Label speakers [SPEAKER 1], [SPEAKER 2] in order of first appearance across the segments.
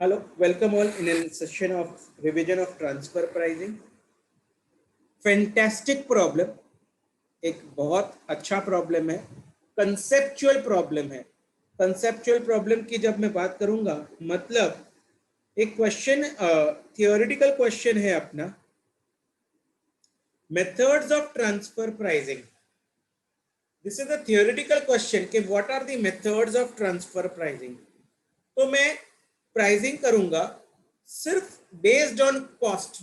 [SPEAKER 1] Hello, welcome all in a session of revision of transfer pricing. Fantastic problem, एक बहुत अच्छा problem है, conceptual problem है. Conceptual problem की जब मैं बात करूंगा मतलब एक क्वेश्चन थियोरेटिकल क्वेश्चन है अपना, methods of transfer pricing. This is a theoretical question कि what are the methods of transfer pricing. तो मैं प्राइसिंग करूंगा सिर्फ बेस्ड ऑन कॉस्ट.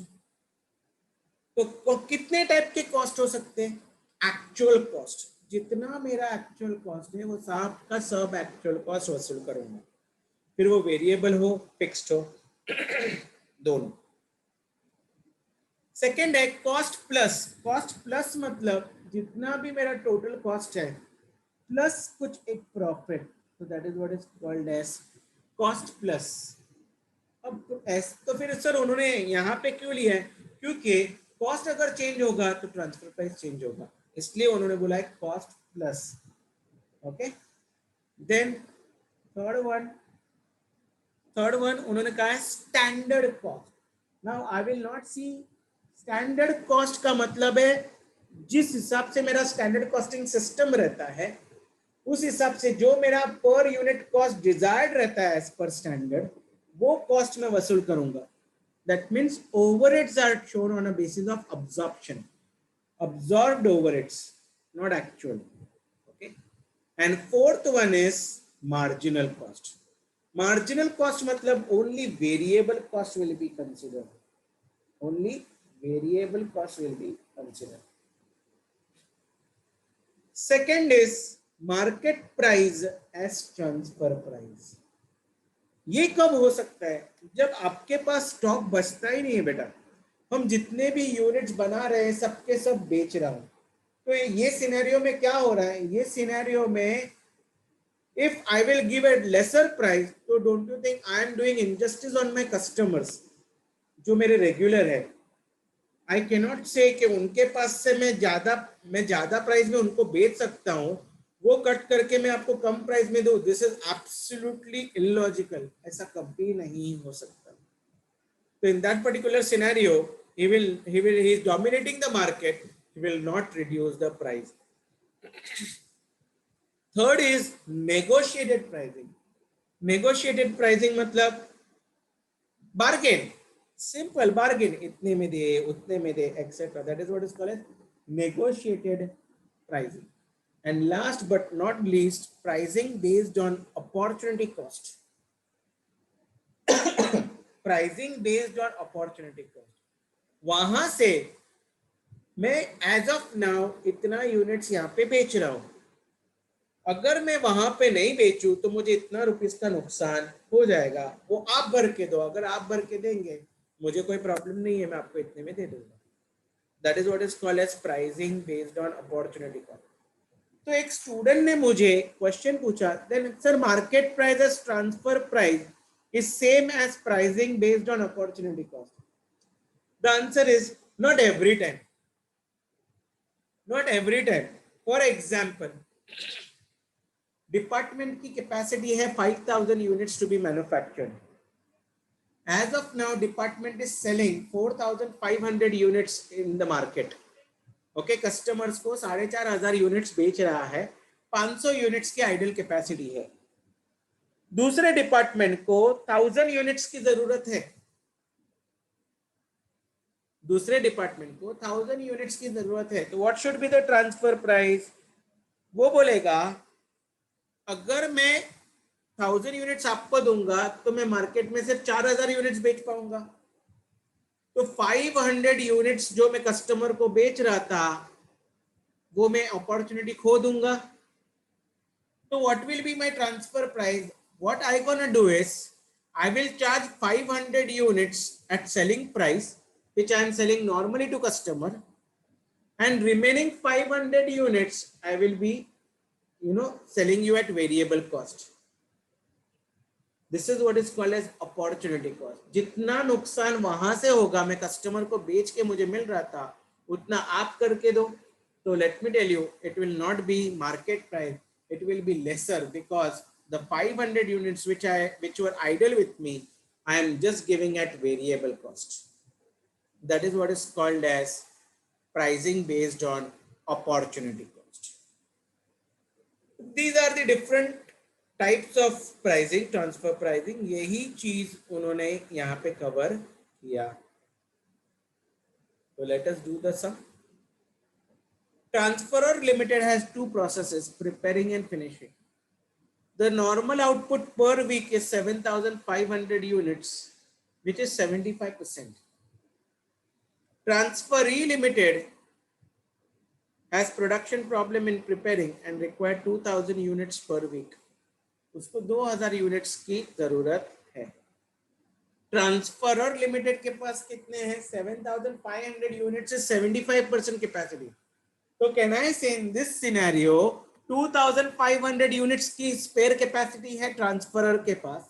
[SPEAKER 1] तो कितने टाइप के कॉस्ट हो सकते हैं? एक्चुअल कॉस्ट, जितना मेरा एक्चुअल कॉस्ट है वो सब का सब एक्चुअल कॉस्ट वसूल करूंगा, फिर वो वेरिएबल हो फिक्स्ड हो दोनों. सेकंड है कॉस्ट प्लस. कॉस्ट प्लस मतलब जितना भी मेरा टोटल कॉस्ट है प्लस कुछ एक प्रॉफिट, तो that is what is called as cost plus. अब तो फिर सर उन्होंने यहाँ पे क्यों लिया है? क्योंकि कॉस्ट अगर चेंज होगा तो ट्रांसफर प्राइस चेंज होगा, इसलिए उन्होंने बोला है cost plus. Okay, then third one उन्होंने कहा है standard cost. Now I will not see. Standard cost का मतलब है जिस हिसाब से मेरा स्टैंडर्ड कॉस्टिंग सिस्टम रहता है उस हिसाब से जो मेरा पर यूनिट कॉस्ट डिजायर्ड रहता है एज पर स्टैंडर्ड, वो कॉस्ट में वसूल करूंगा. That means overheads are shown on a basis of absorption, absorbed overheads, not actual. Okay, and fourth one is marginal cost. Marginal cost मतलब only variable cost will be considered. Only variable cost will be considered. Second is market price as transfer price. ये कब हो सकता है? जब आपके पास stock बचता ही नहीं है बेटा, हम जितने भी यूनिट्स बना रहे हैं सबके सब बेच रहा हूं. तो ये सिनेरियो में क्या हो रहा है? ये सिनेरियो में if I will give a lesser price, तो don't you think I am doing injustice on my customers जो मेरे रेगुलर है? आई कैन नॉट से कि उनके पास से मैं ज्यादा प्राइस में उनको बेच सकता हूं, वो कट करके मैं आपको कम प्राइस में दूं. This is absolutely illogical. ऐसा कभी नहीं हो सकता. तो in that particular scenario he is dominating the market, he will not reduce the price. Third is negotiated pricing. Negotiated pricing मतलब bargain, simple bargain, इतने में दे उतने में दे etc. That is what is called as negotiated pricing. And last but not least, pricing based on opportunity cost. Pricing based on opportunity cost. वहां से मैं as of now इतना units यहाँ पे बेच रहा हूं. अगर मैं वहां पे नहीं बेचूं तो मुझे इतना रुपीस का नुकसान हो जाएगा, वो आप भर के दो. अगर आप भर के देंगे मुझे कोई प्रॉब्लम नहीं है, मैं आपको इतने में दे दूंगा. That is what is called as pricing based on opportunity cost. तो एक स्टूडेंट ने मुझे क्वेश्चन पूछा, then sir market price as transfer price is same as pricing based on opportunity cost. The answer is not every time. Not every time. For example, department की capacity है 5000 units to be manufactured. As of now department is selling 4500 units in the market. Okay, customers को 4500 units बेच रहा है, 500 units की idle capacity है. दूसरे department को 1000 यूनिट्स की जरूरत है. दूसरे डिपार्टमेंट को 1000 यूनिट्स की जरूरत है, तो what should be the transfer price? वो बोलेगा अगर मैं 1000 यूनिट्स आपको दूंगा तो मैं मार्केट में सिर्फ 4000 यूनिट्स बेच पाऊंगा. तो 500 यूनिट्स जो मैं कस्टमर को बेच रहा था वो मैं अपॉर्चुनिटी खो दूंगा. तो what will be my transfer price? What I gonna do is I will charge 500 units at selling price, which I am selling normally to customer, and remaining 500 units I will be selling you at variable cost. This is what is called as opportunity cost. जितना नुकसान वहां से होगा, मैं customer को बेच के मुझे मिल रहा था उतना आप करके दो. तो let me tell you, it will not be market price, it will be lesser because the 500 units which were idle with me, I am just giving at variable cost. That is what is called as pricing based on opportunity cost. These are the different types of pricing, transfer pricing. यही चीज उन्होंने यहाँ पे cover किया. So let us do the sum. Transferor Limited has two processes, preparing and finishing. The normal output per week is 7,500 units, which is 75%. Transferee Limited has production problem in preparing and require 2,000 units per week. उसको 2,000 units की जरूरत है. Transferor limited के पास कितने हैं? 7,500 units से 75% capacity. तो can I से इन दिस सिनेरियो 2,500 यूनिट्स की स्पेयर कैपेसिटी है ट्रांसफरर के पास,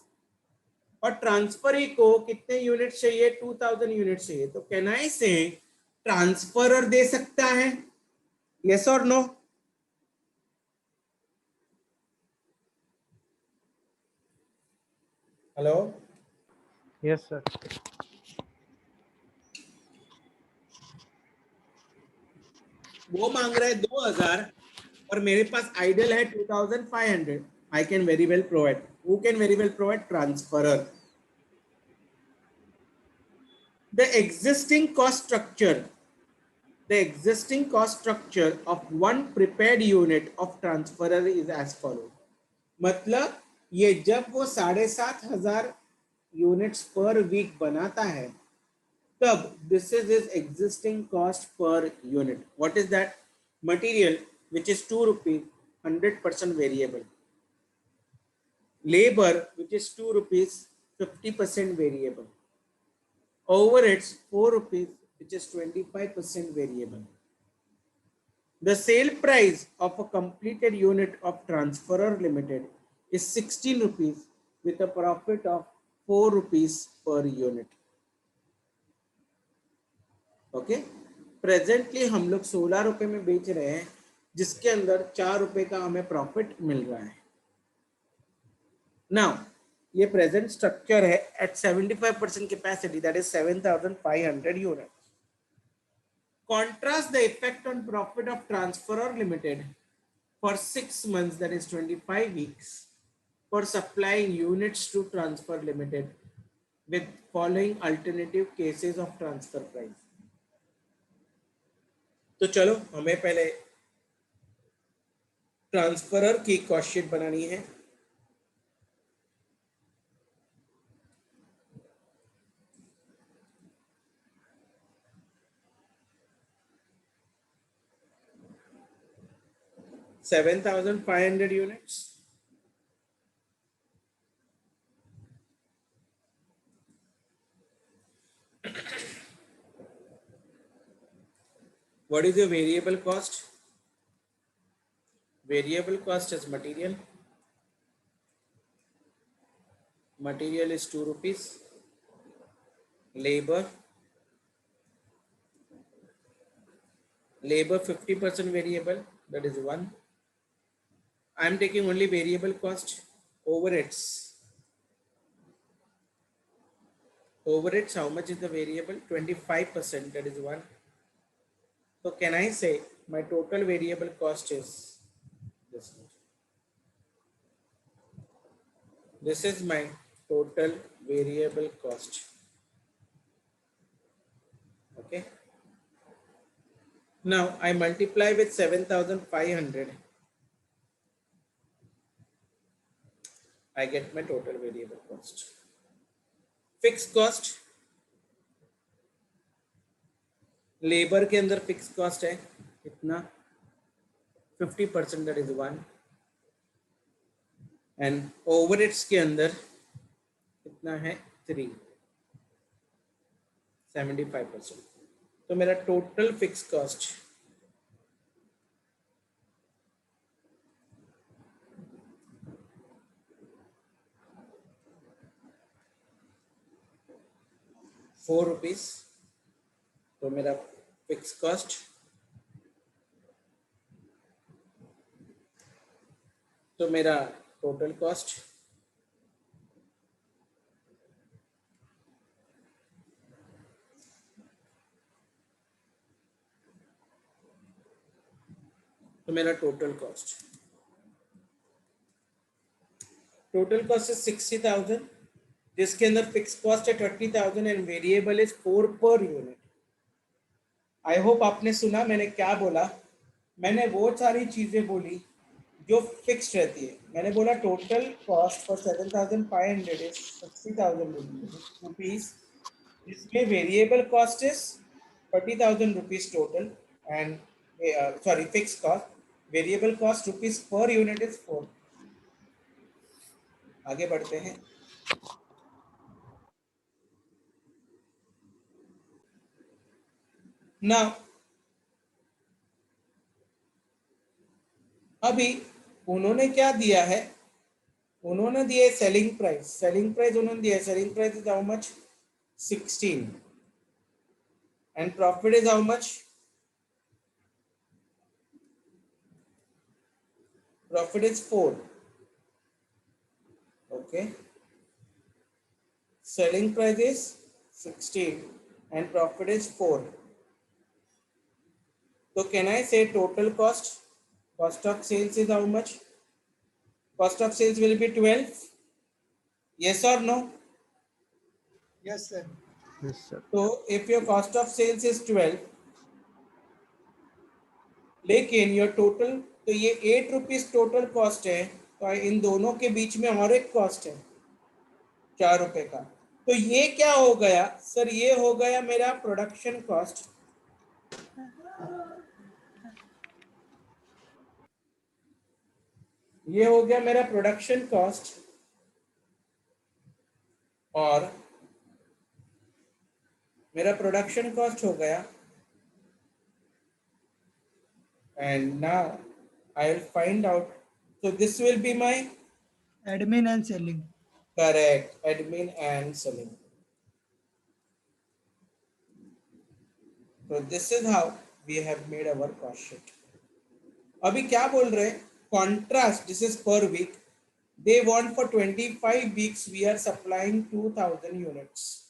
[SPEAKER 1] और ट्रांसफरी को कितने यूनिट चाहिए? 2,000 यूनिट चाहिए. तो कैन आई से ट्रांसफरर दे सकता है? यस और नो? Hello,
[SPEAKER 2] yes sir.
[SPEAKER 1] वो मांग रहा है 2,000 और मेरे पास आइडल है 2,500. I can very well provide. Who can very well provide? Transferor. The existing cost structure of one prepared unit of transferer is as follows. मतलब ये जब वो 7,500 यूनिट्स पर वीक बनाता है तब this is his existing cost per unit. What is that? Material, which is 2 rupees, 100% variable. Labor, which is 2 rupees, 50% variable. Overheads, 4 rupees, which is 25% variable. The sale price of a completed unit of Transferor Limited is 16 rupees with a profit of 4 rupees per unit. Okay. Presently हम लोग 16 रुपए में बेच रहे हैं, जिसके अंदर 4 रुपए का हमें प्रॉफिट मिल रहा है. नाउ ये प्रेजेंट स्ट्रक्चर है at 75% capacity, that is 7,500 unit. Contrast the effect on profit of Transferor Limited for 6 months, that is 25 weeks, for supplying units to Transfer Limited with following alternative cases of transfer price. तो चलो हमें पहले transferor की cost sheet बनानी है. $7,500 units. What is your variable cost? Variable cost is material. Material is 2 rupees. Labor 50% variable, that is 1. I am taking only variable cost. Overheads, how much is the variable? 25%, that is 1. So can I say my total variable cost is this much? This is my total variable cost. Okay. Now I multiply with 7,500. I get my total variable cost. Fixed cost, labour के अंदर fix cost है कितना? 50%, that is 1. And overheads के अंदर कितना है? 3, 75%. तो मेरा टोटल फिक्स कॉस्ट ₹4. तो मेरा फिक्स कॉस्ट तो मेरा टोटल कॉस्ट तो मेरा टोटल कॉस्ट इज 60,000, जिसके अंदर फिक्स कॉस्ट है 30,000 and variable is 4 per unit. I hope आपने सुना मैंने क्या बोला। मैंने वो सारी चीजें बोली जो फिक्स्ड रहती है। मैंने बोला total cost for 7,500 is 60,000 rupees, जिसमें variable cost is 30,000 rupees total and sorry fix cost, variable cost rupees per unit is 4। आगे बढ़ते हैं। ना अभी उन्होंने क्या दिया है, उन्होंने दिया सेलिंग प्राइस। सेलिंग प्राइस उन्होंने दिया, selling price is how much 16 and profit is how much, profit is 4। Okay, selling price is 16 and profit is 4. So can I say total cost of sales is how much? Cost of sales will be 12. Yes or no?
[SPEAKER 3] Yes, sir.
[SPEAKER 2] Yes, sir.
[SPEAKER 1] So if your cost of sales is 12, लेकिन your total, तो ये 8 rupees total cost है, तो इन दोनों के बीच में और एक कॉस्ट है 4 रुपए का। तो ये क्या हो गया सर? ये हो गया मेरा प्रोडक्शन कॉस्ट। ये हो गया मेरा प्रोडक्शन कॉस्ट और मेरा प्रोडक्शन कॉस्ट हो गया। And now I will find out, so this will be my
[SPEAKER 3] Admin and selling.
[SPEAKER 1] correct admin and selling. So this is how we have made our cost sheet. अभी क्या बोल रहे हैं? Contrast, this is per week. They want for 25 weeks we are supplying 2,000 units.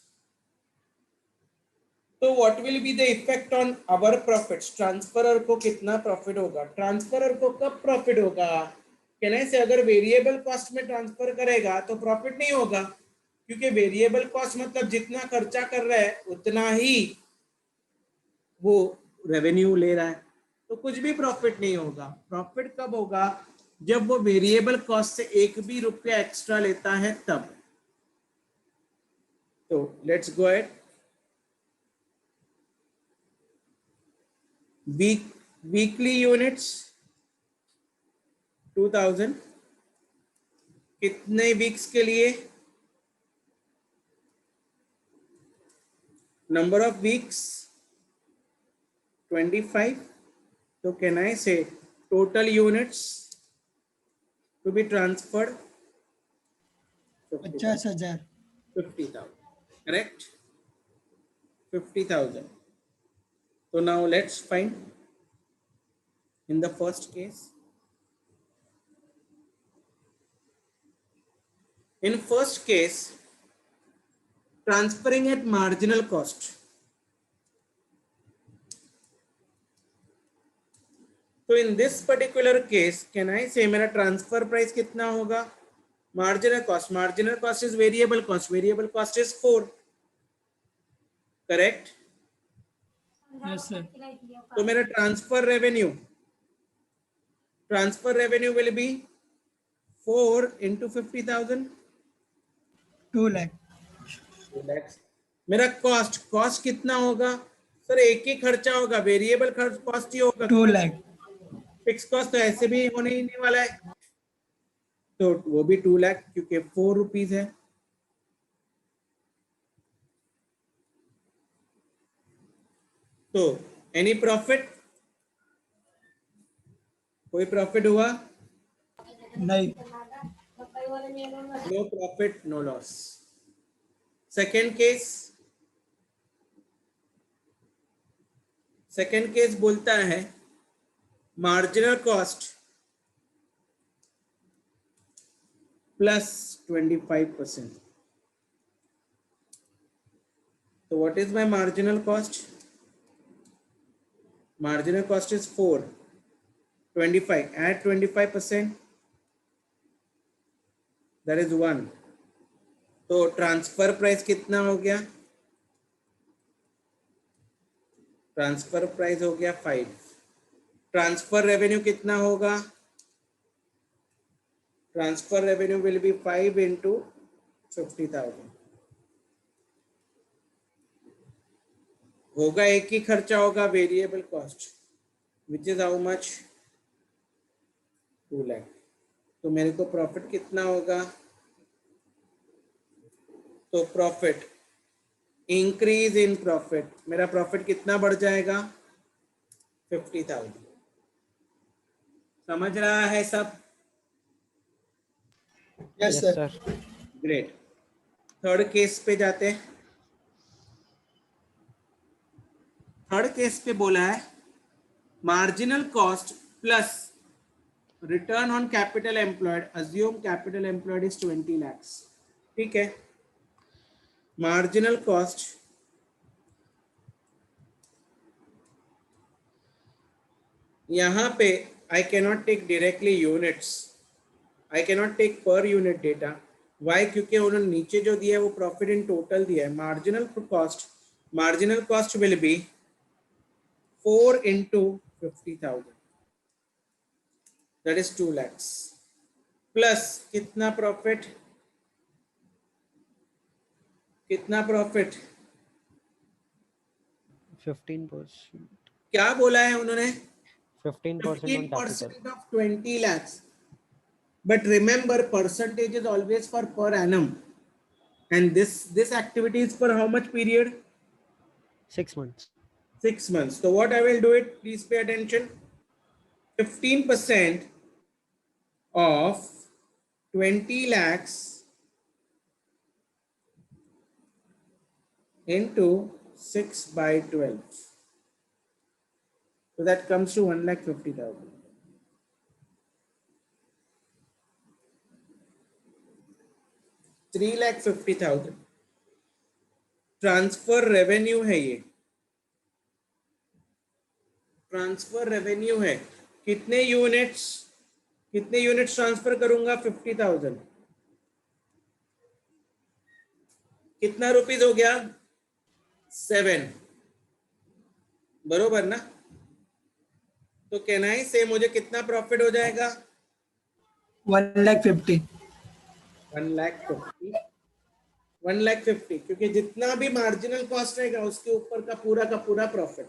[SPEAKER 1] तो what will be the effect on our profits? Transferor को कितना profit होगा? Transferor को कब प्रॉफिट होगा? कहने से अगर वेरिएबल कॉस्ट में ट्रांसफर करेगा तो प्रॉफिट नहीं होगा, क्योंकि वेरिएबल कॉस्ट मतलब जितना खर्चा कर रहा है उतना ही वो रेवेन्यू ले रहा है, तो कुछ भी प्रॉफिट नहीं होगा। प्रॉफिट कब होगा? जब वो वेरिएबल कॉस्ट से एक भी रुपया एक्स्ट्रा लेता है तब। तो let's go at weekly units 2000, कितने वीक्स के लिए? Number of weeks 25. तो can I say total units to be transferred
[SPEAKER 3] 50,000.
[SPEAKER 1] 50,000, correct? 50,000. So now let's find in the first case. In first case, transferring at marginal cost. So in this particular case, can I say मेरा transfer price कितना होगा? Marginal cost is variable cost is 4, correct?
[SPEAKER 3] Yes, sir.
[SPEAKER 1] तो मेरा transfer revenue will be 4 into 50,000.
[SPEAKER 3] 2 lakh.
[SPEAKER 1] मेरा cost कितना होगा sir? एक ही खर्चा होगा, वेरिएबल खर्च कॉस्ट ही होगा।
[SPEAKER 3] 2 lakh.
[SPEAKER 1] फिक्स कॉस्ट तो ऐसे भी होने ही नहीं वाला है, तो वो भी 2 लाख, क्योंकि 4 रुपीज है। तो एनी प्रॉफिट? कोई प्रॉफिट हुआ?
[SPEAKER 3] नहीं.
[SPEAKER 1] No profit no loss. Second case बोलता है मार्जिनल कॉस्ट प्लस 25%. तो what is my marginal cost? Marginal cost is 4 25, add 25%, that is 1. तो ट्रांसफर प्राइस कितना हो गया? ट्रांसफर प्राइस हो गया 5. ट्रांसफर रेवेन्यू कितना होगा? Transfer revenue will be 5 into 50,000. होगा एक ही खर्चा होगा, variable cost, which is how much? 2 lakh. तो मेरे को प्रॉफिट कितना होगा? तो प्रॉफिट, इंक्रीज इन प्रॉफिट, मेरा प्रॉफिट कितना बढ़ जाएगा? 50,000. समझ रहा है सब?
[SPEAKER 3] Yes
[SPEAKER 2] Yes,
[SPEAKER 3] sir.
[SPEAKER 2] sir.
[SPEAKER 1] Great. Third case पे जाते हैं. थर्ड केस पे बोला है marginal cost plus return on capital employed. Assume capital employed is 20 lakhs. ठीक है. मार्जिनल कॉस्ट यहां पे I cannot take directly units, I cannot take per unit data. Why? क्योंकि उन्होंने नीचे जो दिया है वो प्रॉफिट इन टोटल दिया है. Marginal cost will be 4 into 50,000, that is 2 lakhs. Plus कितना प्रॉफिट? कितना प्रॉफिट?
[SPEAKER 2] 15%.
[SPEAKER 1] क्या बोला है उन्होंने?
[SPEAKER 2] 15% on capital.
[SPEAKER 1] 15% of 20 lakhs. But remember, percentage is always for per annum. And this activity is for how much period?
[SPEAKER 2] 6 months.
[SPEAKER 1] 6 months. So what I will do it, please pay attention. 15% of 20 lakhs into 6 by 12. So that comes to 1,50,000. $3,50,000 transfer revenue है. ये transfer revenue है. कितने units transfer करूंगा? 50,000. कितना rupees हो गया? 7. बरोबर ना? तो कैन आई से मुझे कितना प्रॉफिट हो जाएगा?
[SPEAKER 3] 1,50,000.
[SPEAKER 1] 1,50,000. 1,50,000, क्योंकि जितना भी मार्जिनल कॉस्ट रहेगा उसके ऊपर का पूरा प्रॉफिट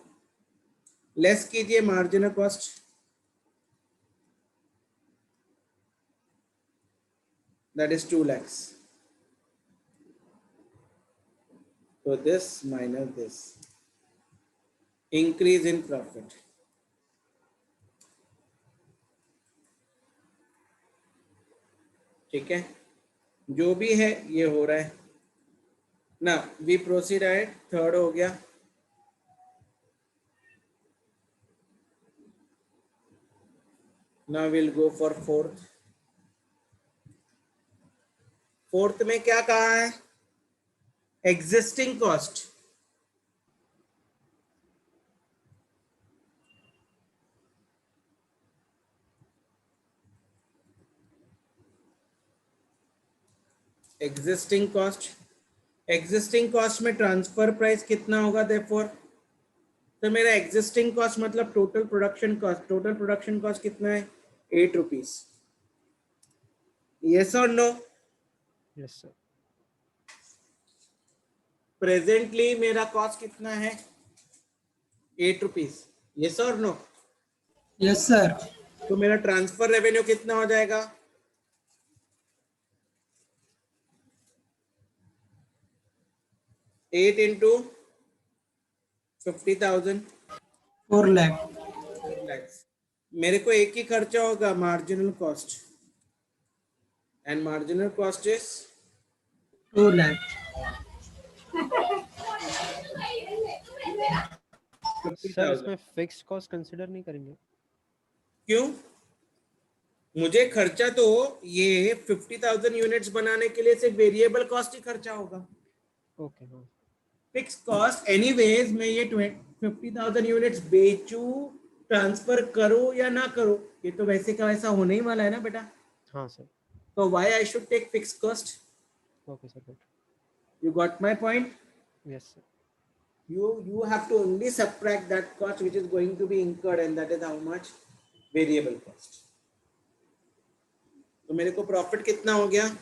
[SPEAKER 1] लेस कीजिए. Marginal cost that is 2 lakhs. So this minus this, increase in profit. ठीक है, जो भी है ये हो रहा है ना. वी प्रोसीड एट थर्ड हो गया. Now will go for fourth. Fourth में क्या कहा है? Existing cost. एग्जिस्टिंग कॉस्ट में ट्रांसफर प्राइस कितना होगा? देयरफॉर तो मेरा एग्जिस्टिंग कॉस्ट मतलब total production cost. Total production cost कितना है? 8 रुपीज. यस और नो?
[SPEAKER 2] Yes, sir.
[SPEAKER 1] प्रेजेंटली मेरा कॉस्ट कितना है? 8 रुपीज. यस और नो?
[SPEAKER 3] Yes sir.
[SPEAKER 1] तो मेरा ट्रांसफर रेवेन्यू कितना हो जाएगा? 8 into 50,000,
[SPEAKER 3] 4 lakh.
[SPEAKER 1] 4 lakhs. मेरे को एक ही खर्चा होगा, marginal cost, and marginal cost is
[SPEAKER 3] 2 lakh.
[SPEAKER 2] Sir इसमें फिक्स्ड कॉस्ट कंसीडर नहीं करेंगे?
[SPEAKER 1] क्यों? मुझे खर्चा तो ये 50,000 यूनिट्स बनाने के लिए सिर्फ वेरिएबल कॉस्ट ही खर्चा होगा.
[SPEAKER 2] ओके. हाँ.
[SPEAKER 1] फिक्स कॉस्ट एनीवेज मैं ये 50,000 यूनिट्स बेचूं ट्रांसफर करो या ना करो, ये तो वैसे का वैसा होने ही वाला है ना बेटा.
[SPEAKER 2] हाँ सर.
[SPEAKER 1] तो why I should take fixed cost?
[SPEAKER 2] Okay sir. Good.
[SPEAKER 1] You got my point?
[SPEAKER 2] Yes sir.
[SPEAKER 1] You have to only subtract that cost which is going to be incurred, and that is how much? Variable cost. तो मेरे को profit कितना हो गया?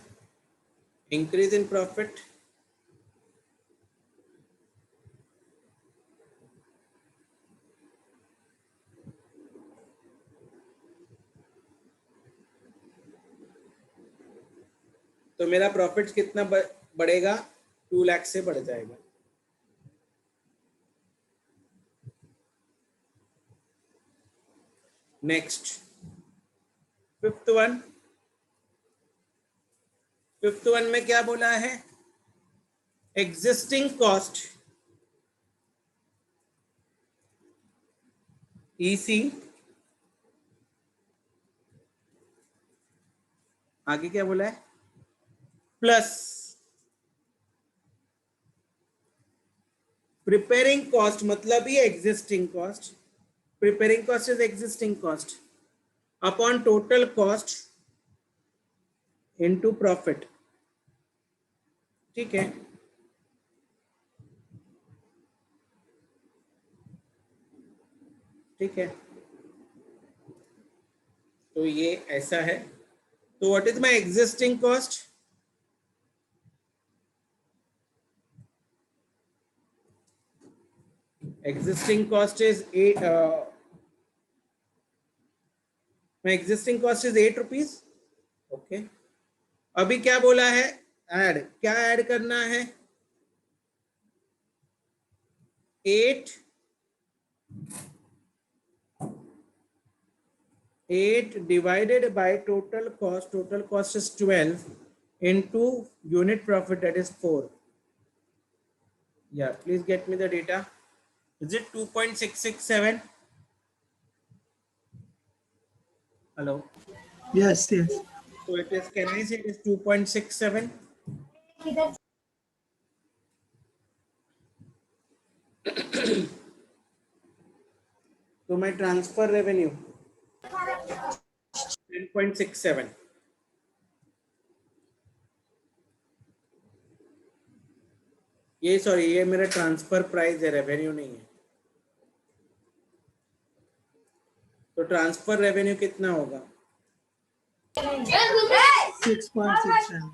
[SPEAKER 1] Increase in profit तो मेरा profit कितना बढ़ेगा? 2 लाख से बढ़ जाएगा. नेक्स्ट फिफ्थ वन में क्या बोला है? एग्जिस्टिंग कॉस्ट ईसी, आगे क्या बोला है? प्लस प्रिपेयरिंग कॉस्ट, मतलब ये existing cost. Preparing cost is existing cost upon total cost into profit. ठीक है. ठीक है, तो ये ऐसा है. तो what is my existing cost? Existing cost is 8. My existing cost is 8 rupees. Okay. अभी क्या बोला है? ऐड. क्या ऐड करना है? 8 divided by total cost. Total cost is 12 into unit profit, that is 4. Yeah, please get me the data. Is it 2.667? Hello.
[SPEAKER 3] Yes, yes.
[SPEAKER 1] So it is, can I say it is 2.67? So my transfer revenue 10.67. ये sorry, ये मेरा transfer price है, revenue नहीं है. तो transfer revenue कितना होगा?
[SPEAKER 3] 6.67.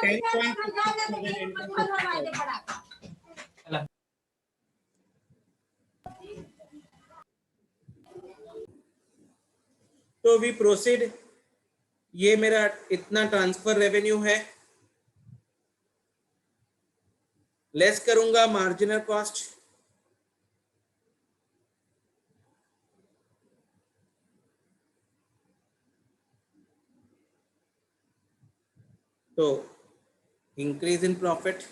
[SPEAKER 1] 10.67 into 55. तो वी प्रोसीड. ये मेरा इतना ट्रांसफर रेवेन्यू है. लेस करूंगा मार्जिनल कॉस्ट. तो increase in profit.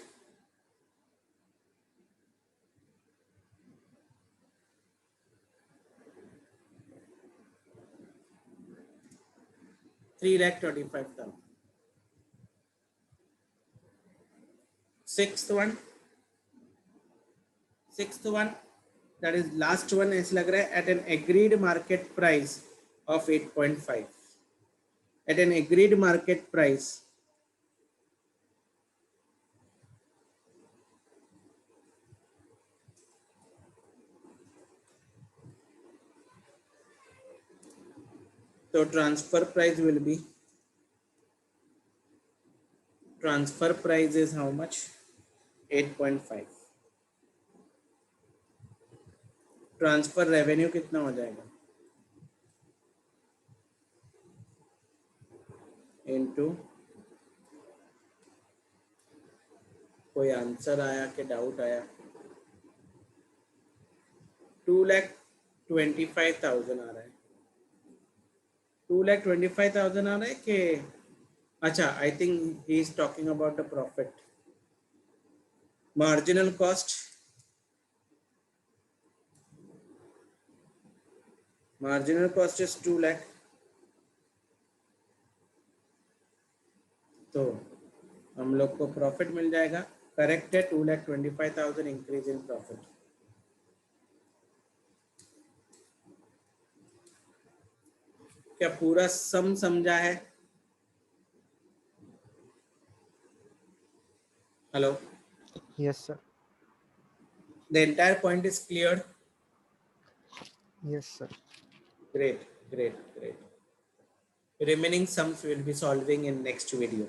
[SPEAKER 1] $3,25,000. Sixth one, that is last one, ऐसे लग रहा है, at an agreed market price of 8.5. At an agreed market price. So transfer price will be, transfer price is how much? 8.5. Transfer revenue कितना हो जाएगा? Into, कोई answer आया कि डाउट आया? 2,25,000 आ रहा है. 2,25,000 आ रहा है कि, अच्छा, I think he is talking about the profit. Marginal cost, marginal cost is 2 lakh. तो हम लोग को प्रॉफिट मिल जाएगा. करेक्ट है, 2,25,000 इंक्रीज इन प्रॉफिट. क्या पूरा सम समझा है? Hello,
[SPEAKER 2] Yes, sir.
[SPEAKER 1] the entire point is cleared.
[SPEAKER 2] Yes, sir.
[SPEAKER 1] Great. Remaining sums we will be solving in next video.